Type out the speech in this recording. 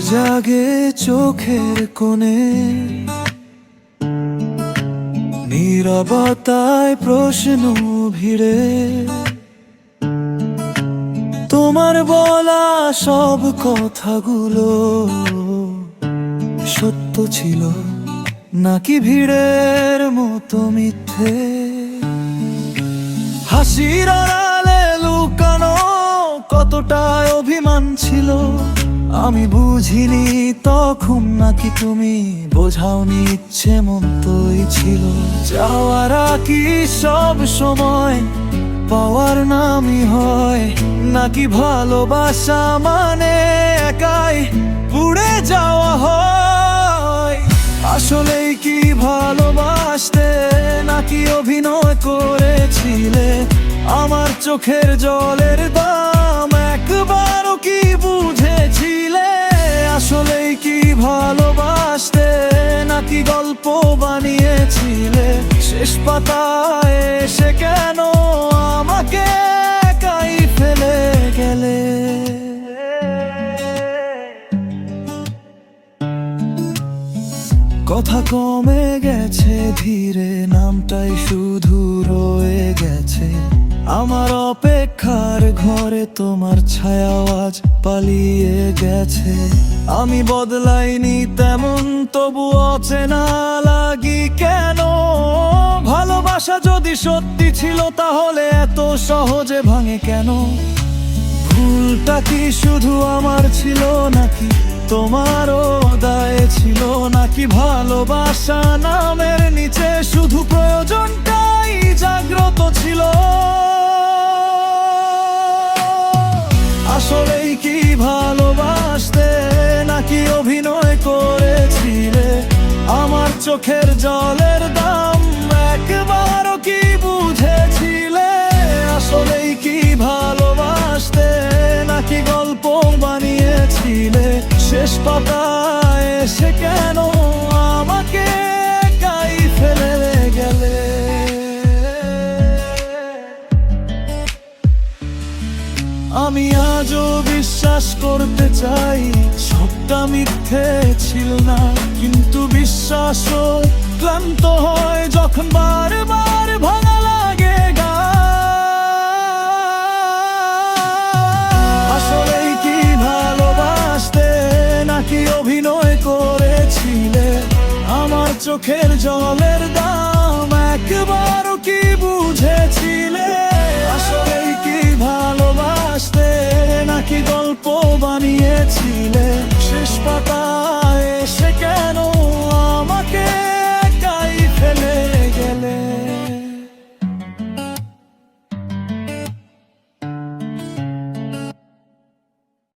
জাগে চোখের কোণে, নীরবতায় প্রশ্ন ভিড়ে। তোমার বলা সব কথাগুলো সত্য ছিল নাকি ভিড়ের মতো মিথ্যে? হাসির আড়ালে লুকানো কতটা অভিমান ছিল আমি বুঝিনি তখন, নাকি তুমি বোঝাওনি ইচ্ছে মতোই ছিল। যাওয়ারা কি সব সময় পাওয়ার নামই হয়, নাকি ভালোবাসা মানে একাই উড়ে যাওয়া হয়? আসলেই কি ভালোবাসতে নাকি অভিনয় করেছিলে? আমার চোখের জলের দাম একবারও কি বুঝেছিলে? আসলেই কি ভালোবাসতে নাকি গল্প বানিয়েছিলে? শেষ পাতায় এসে কেন আমাকে একাই ফেলে গেলে? কথা কমে গেছে ধীরে, নামটাই শুধু রয়ে গেছে আমার অপেক্ষার ঘরে। তোমার ছায়া আজ পালিয়ে গেছে। আমি বদলাইনি তেমন, তবু অচেনা লাগি কেন? ভালোবাসা যদি সত্যি ছিল তাহলে এত সহজে ভাঙে কেন? ভুলটা কি শুধু আমার ছিল নাকি তোমারও দায় ছিল? নাকি ভালোবাসা নামের নিচে শুধু প্রয়োজনটাই জাগ্রত ছিল? আসলেই কি ভালোবাসতে নাকি অভিনয় করেছিলে? আমার চোখের জলের দাম একবারও কি বুঝেছিলে? আসলেই কি ভালোবাসতে নাকি গল্প বানিয়েছিলে? শেষ পাতায় এসে কেন আমাকে একাই ফেলে গেলে? আমি আজও বিশ্বাস করতে চাই সবটা মিথ্যে ছিল না, কিন্তু বিশ্বাসও ক্লান্ত হয় যখন বারবার ভাঙা লাগে গান। আসলেই কি ভালোবাসতে নাকি অভিনয় করেছিলে? আমার চোখের জলের দাম একবারও কি বুঝেছিলে? আসলেই কি ভালোবাসতে নাকি গল্প বানিয়েছিলে?